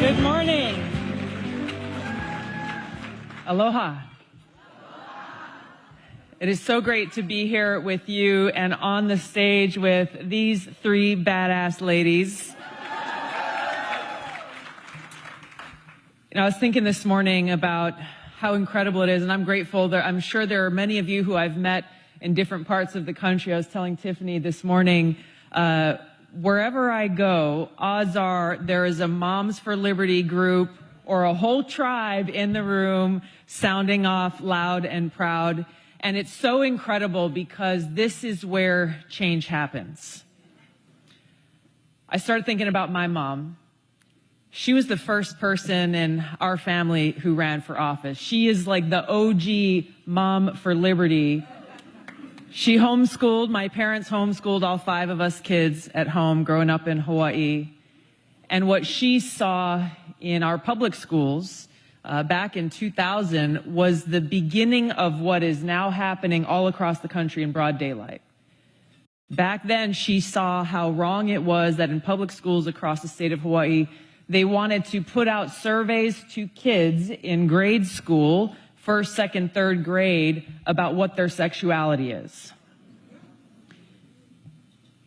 Good morning. Aloha. It is so great to be here with you and on the stage with these three badass ladies. I was thinking this morning about how incredible it is, and I'm grateful that I'm sure there are many of you who I've met in different parts of the country. I was telling Tiffany this morning, wherever I go, odds are there is a Moms for Liberty group or a whole tribe in the room sounding off loud and proud. And it's so incredible because this is where change happens. I started thinking about my mom. She was the first person in our family who ran for office. She is like the OG Mom for Liberty. She homeschooled, my parents homeschooled all 5 of us kids at home growing up in Hawaii. And what she saw in our public schools back in 2000 was the beginning of what is now happening all across the country in broad daylight. Back then, she saw how wrong it was that in public schools across the state of Hawaii, they wanted to put out surveys to kids in grade school, 1st, 2nd, 3rd grade, about what their sexuality is.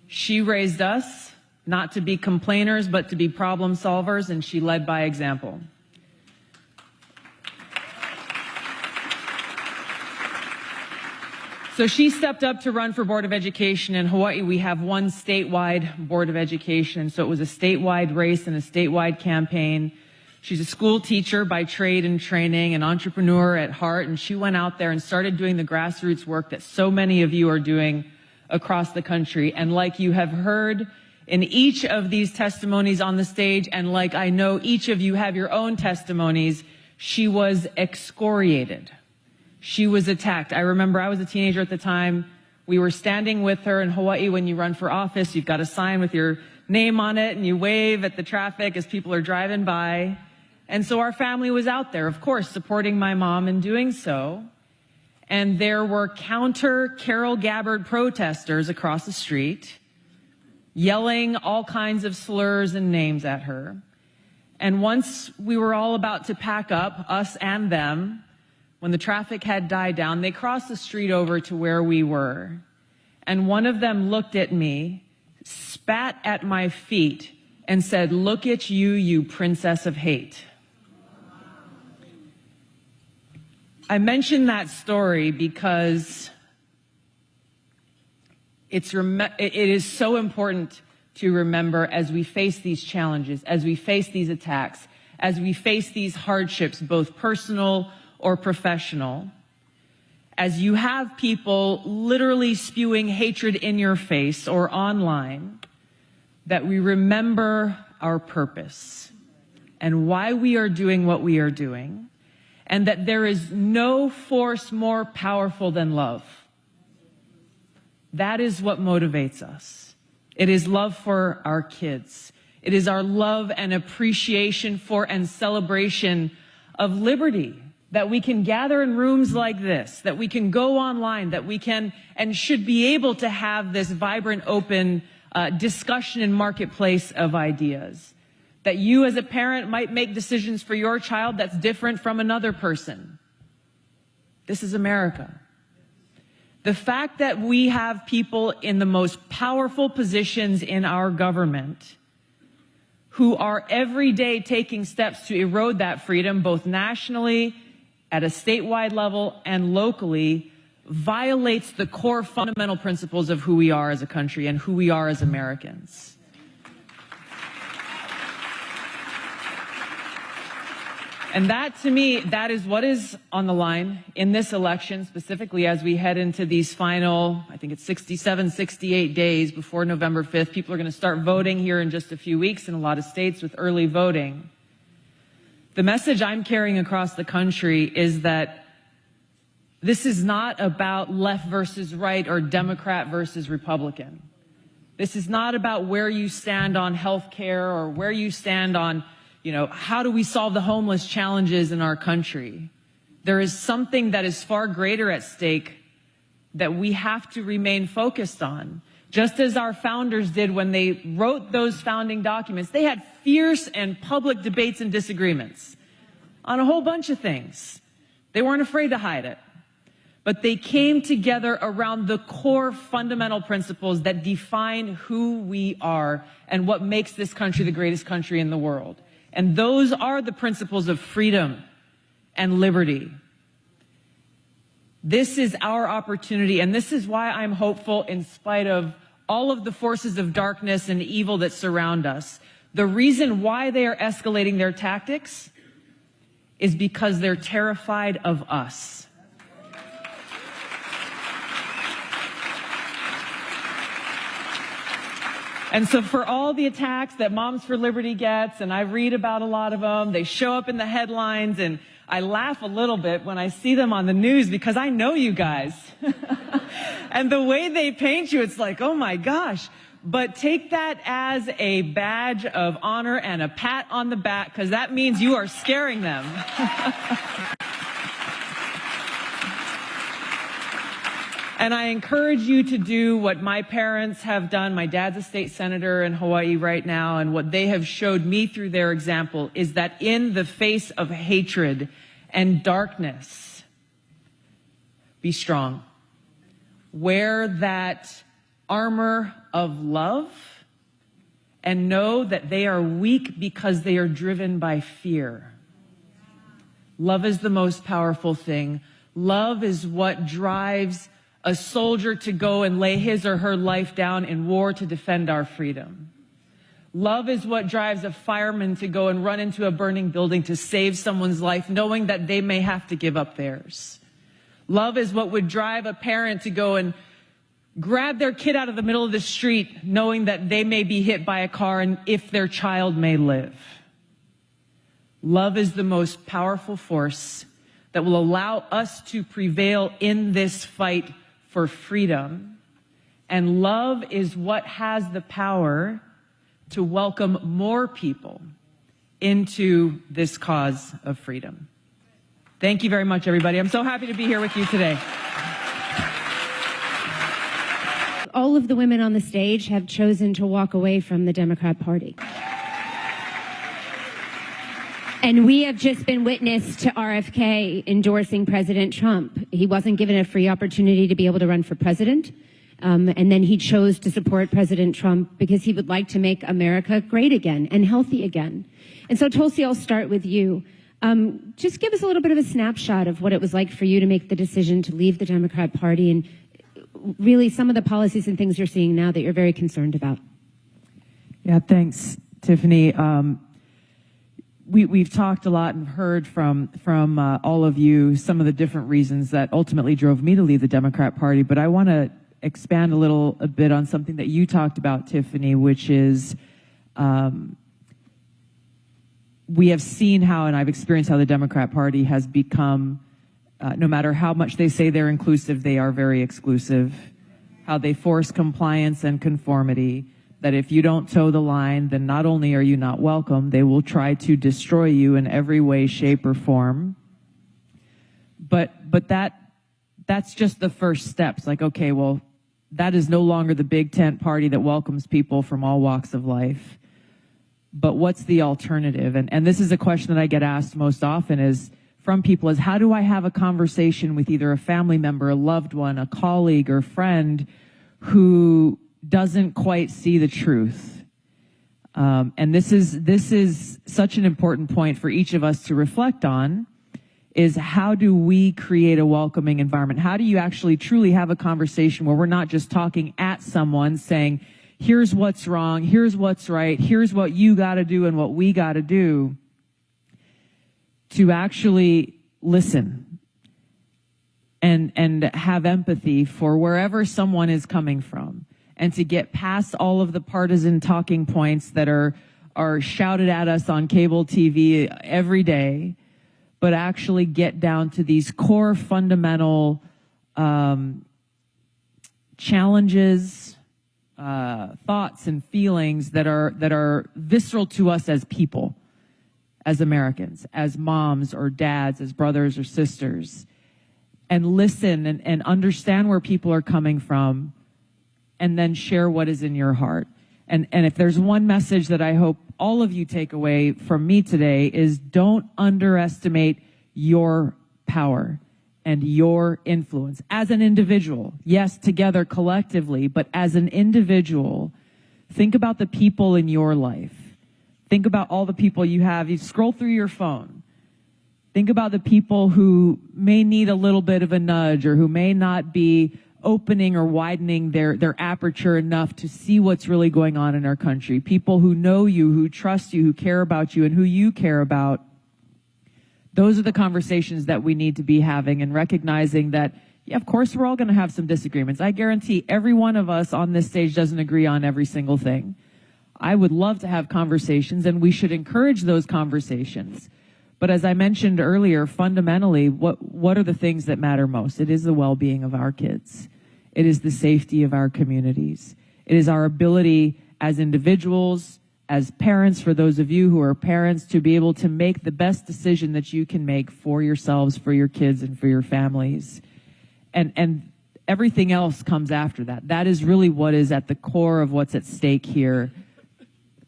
She raised us not to be complainers, but to be problem solvers, and she led by example. So she stepped up to run for Board of Education. In Hawaii, we have one statewide Board of Education. So it was a statewide race and a statewide campaign. She's a school teacher by trade and training, an entrepreneur at heart, and she went out there and started doing the grassroots work that so many of you are doing across the country. And like you have heard in each of these testimonies on the stage, and like I know each of you have your own testimonies, she was excoriated. She was attacked. I remember I was a teenager at the time. We were standing with her in Hawaii. When you run for office, you've got a sign with your name on it, and you wave at the traffic as people are driving by. And so our family was out there, of course, supporting my mom in doing so. And there were counter Carol Gabbard protesters across the street, yelling all kinds of slurs and names at her. And once we were all about to pack up, us and them, when the traffic had died down, they crossed the street over to where we were. And one of them looked at me, spat at my feet, and said, "Look at you, you princess of hate." I mention that story because it is so important to remember as we face these challenges, as we face these attacks, as we face these hardships, both personal or professional, as you have people literally spewing hatred in your face or online, that we remember our purpose and why we are doing what we are doing, and that there is no force more powerful than love. That is what motivates us. It is love for our kids. It is our love and appreciation for and celebration of liberty, that we can gather in rooms like this, that we can go online, that we can and should be able to have this vibrant, open discussion and marketplace of ideas. That you as a parent might make decisions for your child that's different from another person. This is America. The fact that we have people in the most powerful positions in our government who are every day taking steps to erode that freedom, both nationally, at a statewide level, and locally, violates the core fundamental principles of who we are as a country and who we are as Americans. And that, to me, that is what is on the line in this election, specifically as we head into these final, I think it's 67, 68 days before November 5th. People are going to start voting here in just a few weeks in a lot of states with early voting. The message I'm carrying across the country is that this is not about left versus right or Democrat versus Republican. This is not about where you stand on health care or where you stand on, how do we solve the homeless challenges in our country? There is something that is far greater at stake that we have to remain focused on. just as our founders did when they wrote those founding documents. They had fierce and public debates and disagreements on a whole bunch of things. They weren't afraid to hide it. But they came together around the core fundamental principles that define who we are and what makes this country the greatest country in the world. And those are the principles of freedom and liberty. This is our opportunity, and this is why I'm hopeful in spite of all of the forces of darkness and evil that surround us. The reason why they are escalating their tactics is because they're terrified of us. And so for all the attacks that Moms for Liberty gets, and I read about a lot of them, they show up in the headlines, and I laugh a little bit when I see them on the news because I know you guys. And the way they paint you, it's like, oh my gosh. But take that as a badge of honor and a pat on the back, because that means you are scaring them. And I encourage you to do what my parents have done. My dad's a state senator in Hawaii right now, and what they have showed me through their example is that in the face of hatred and darkness, be strong. Wear that armor of love and know that they are weak because they are driven by fear. Love is the most powerful thing. Love is what drives a soldier to go and lay his or her life down in war to defend our freedom. Love is what drives a fireman to go and run into a burning building to save someone's life, knowing that they may have to give up theirs. Love is what would drive a parent to go and grab their kid out of the middle of the street, knowing that they may be hit by a car and if their child may live. Love is the most powerful force that will allow us to prevail in this fight for freedom. And love is what has the power to welcome more people into this cause of freedom. Thank you very much, everybody. I'm so happy to be here with you today. All of the women on the stage have chosen to walk away from the Democrat Party. And we have just been witness to RFK endorsing President Trump. He wasn't given a free opportunity to be able to run for president. And then he chose to support President Trump because he would like to make America great again and healthy again. And so, Tulsi, I'll start with you. Just give us a little bit of a snapshot of what it was like for you to make the decision to leave the Democrat Party and really some of the policies and things you're seeing now that you're very concerned about. Yeah, thanks, Tiffany. We've talked a lot and heard from all of you some of the different reasons that ultimately drove me to leave the Democrat Party, but I want to expand a bit on something that you talked about, Tiffany, which is we have seen how, and I've experienced how the Democrat Party has become, no matter how much they say they're inclusive, they are very exclusive, how they force compliance and conformity, that if you don't toe the line, then not only are you not welcome, they will try to destroy you in every way, shape, or form. But that's just the first steps. Like, okay, well, that is no longer the big tent party that welcomes people from all walks of life. But what's the alternative? And this is a question that I get asked most often is from people is, how do I have a conversation with either a family member, a loved one, a colleague, or friend who doesn't quite see the truth? And this is such an important point for each of us to reflect on, is how do we create a welcoming environment? How do you actually truly have a conversation where we're not just talking at someone saying, here's what's wrong, here's what's right, here's what you got to do and what we got to do, to actually listen and have empathy for wherever someone is coming from, and to get past all of the partisan talking points that are shouted at us on cable TV every day, but actually get down to these core fundamental challenges, thoughts and feelings that are visceral to us as people, as Americans, as moms or dads, as brothers or sisters, and listen and understand where people are coming from, and then share what is in your heart. And if there's one message that I hope all of you take away from me today is don't underestimate your power and your influence as an individual. Yes, together collectively, but as an individual, think about the people in your life. Think about all the people you have. You scroll through your phone. Think about the people who may need a little bit of a nudge or who may not be opening or widening their aperture enough to see what's really going on in our country. People who know you, who trust you, who care about you, and who you care about. Those are the conversations that we need to be having, and recognizing that, yeah, of course, we're all going to have some disagreements. I guarantee every one of us on this stage doesn't agree on every single thing. I would love to have conversations, and we should encourage those conversations. But as I mentioned earlier, fundamentally, what are the things that matter most? It is the well-being of our kids. It is the safety of our communities. It is our ability as individuals, as parents, for those of you who are parents, to be able to make the best decision that you can make for yourselves, for your kids, and for your families. And everything else comes after that. That is really what is at the core of what's at stake here.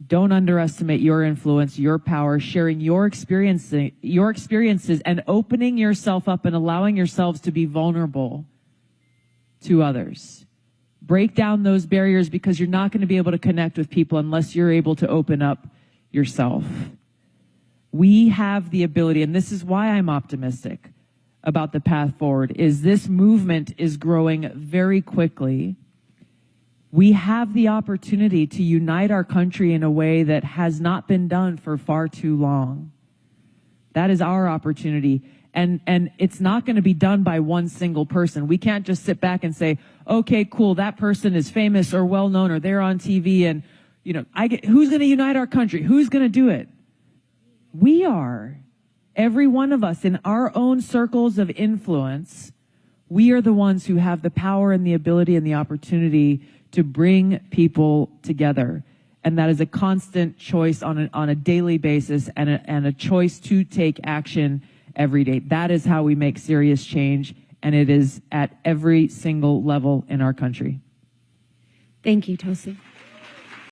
Don't underestimate your influence, your power, sharing your experiences, and opening yourself up and allowing yourselves to be vulnerable to others. Break down those barriers, because you're not going to be able to connect with people unless you're able to open up yourself. We have the ability, and this is why I'm optimistic about the path forward, is this movement is growing very quickly. We have the opportunity to unite our country in a way that has not been done for far too long. That is our opportunity. And it's not going to be done by one single person. We can't just sit back and say, okay, cool, that person is famous or well-known or they're on TV and, you know, who's going to unite our country? Who's going to do it? We are. Every one of us in our own circles of influence, we are the ones who have the power and the ability and the opportunity to bring people together. And that is a constant choice on a daily basis, and a choice to take action every day. That is how we make serious change, and it is at every single level in our country. Thank you, Tulsi.